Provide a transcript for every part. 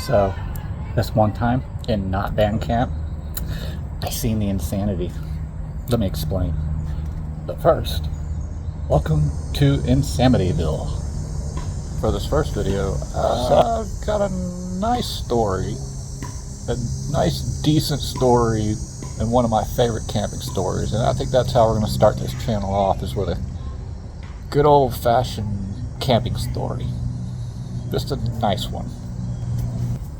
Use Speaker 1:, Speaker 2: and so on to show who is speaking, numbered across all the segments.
Speaker 1: So this one time in not band camp, I seen the insanity. Let me explain. But first, welcome to Insamityville. For this first video, I've got a nice story, a nice decent story, and one of my favorite camping stories. And I think that's how we're going to start this channel off, is with a good old-fashioned camping story. Just a nice one.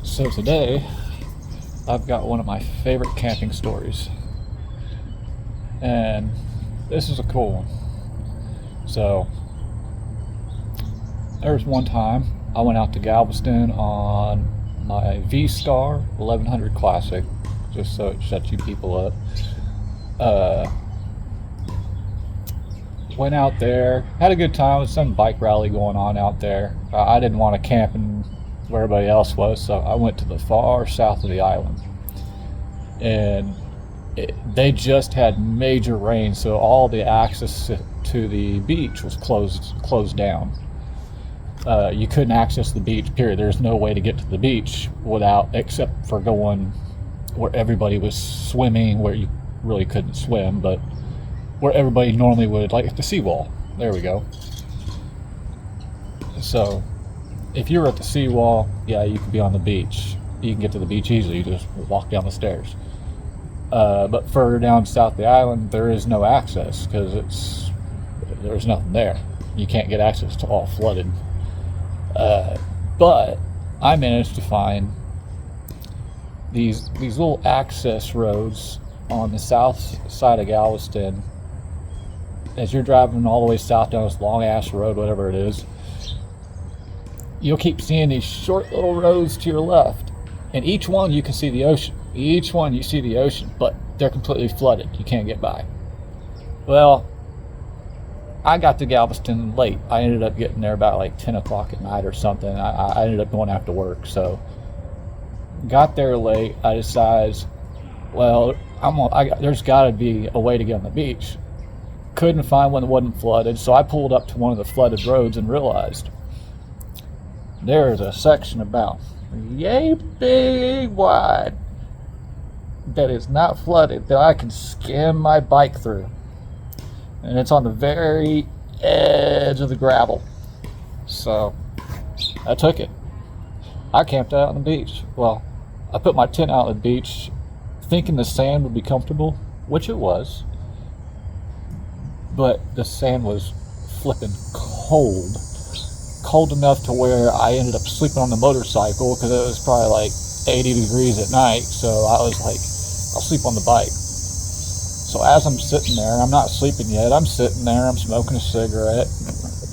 Speaker 1: So today, I've got one of my favorite camping stories. And this is a cool one. So, there was one time I went out to Galveston on my V-Star 1100 Classic, just so it shuts you people up. Went out there, had a good time. With some bike rally going on out there. I didn't want to camp in where everybody else was, so I went to the far south of the island. And they just had major rain, so all the access to the beach was closed down. You couldn't access the beach, period. There's no way to get to the beach except for going where everybody was swimming, where you really couldn't swim, but where everybody normally would, like the seawall. There we go. So if you were at the seawall, yeah, you could be on the beach. You can get to the beach easily. You just walk down the stairs. But further down south the island, there is no access because there's nothing there. You can't get access to all flooded. But I managed to find these little access roads on the south side of Galveston. As you're driving all the way south down this long ass road, whatever it is, you'll keep seeing these short little roads to your left, and each one you can see the ocean. Each one you see the ocean, but they're completely flooded. You can't get by. Well, I got to Galveston late. I ended up getting there about like 10 o'clock at night or something. I ended up going after work, so got there late. I decided, well, there's got to be a way to get on the beach. Couldn't find one that wasn't flooded, so I pulled up to one of the flooded roads and realized there's a section about yay big wide that is not flooded that I can skim my bike through, and it's on the very edge of the gravel. So I took it. I camped out on the beach. Well, I put my tent out on the beach thinking the sand would be comfortable, which it was, but the sand was flipping cold enough to where I ended up sleeping on the motorcycle because it was probably like 80 degrees at night. So I was like, I'll sleep on the bike. So as I'm sitting there, I'm not sleeping yet. I'm sitting there, I'm smoking a cigarette,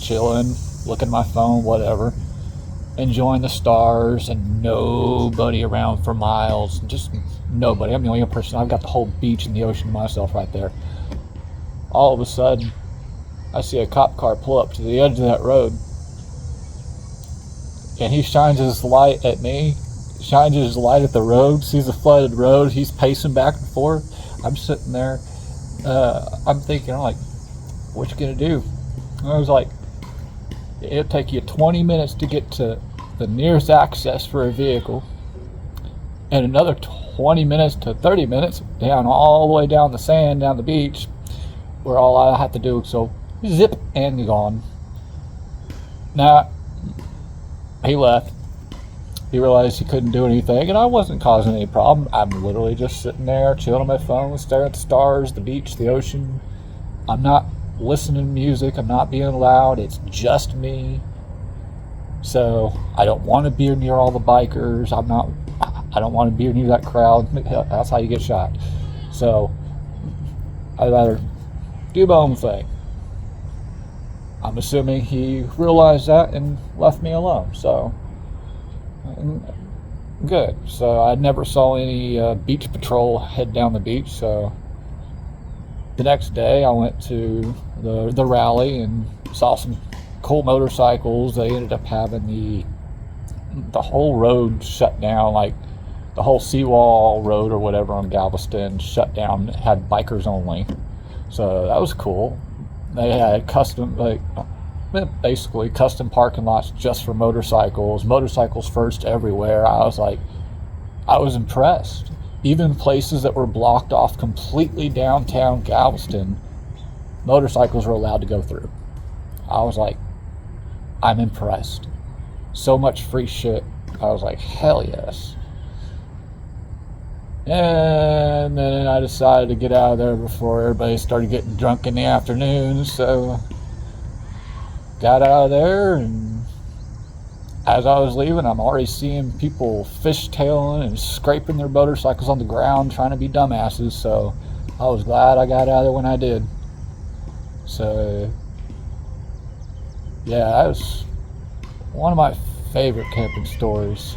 Speaker 1: chilling, looking at my phone, whatever, enjoying the stars, and nobody around for miles. Just nobody. I'm the only person. I've got the whole beach and the ocean to myself right there. All of a sudden, I see a cop car pull up to the edge of that road, and he shines his light at me, shines his light at the road, sees a flooded road. He's pacing back and forth. I'm sitting there. I'm thinking, what you gonna do? And I was like, it'll take you 20 minutes to get to the nearest access for a vehicle, and another 20 minutes to 30 minutes down all the way down the sand, down the beach, where all I have to do is so zip and gone. Now, he left. He realized he couldn't do anything, and I wasn't causing any problem. I'm literally just sitting there, chilling on my phone, staring at the stars, the beach, the ocean. I'm not listening to music. I'm not being loud. It's just me. So I don't want to be near all the bikers. I don't want to be near that crowd. That's how you get shot. So I'd rather do my own thing. I'm assuming he realized that and left me alone. So good. So I never saw any beach patrol head down the beach. So the next day I went to the rally and saw some cool motorcycles. They ended up having the whole road shut down, like the whole seawall road or whatever on Galveston shut down, had bikers only. So that was cool. They had custom, like, basically custom parking lots just for motorcycles, motorcycles first everywhere. I was impressed. Even places that were blocked off completely downtown Galveston, motorcycles were allowed to go through. I was like, I'm impressed. So much free shit. I was like, hell yes. And then I decided to get out of there before everybody started getting drunk in the afternoon, so got out of there, and as I was leaving, I'm already seeing people fishtailing and scraping their motorcycles on the ground trying to be dumbasses, so I was glad I got out of there when I did. So yeah, that was one of my favorite camping stories.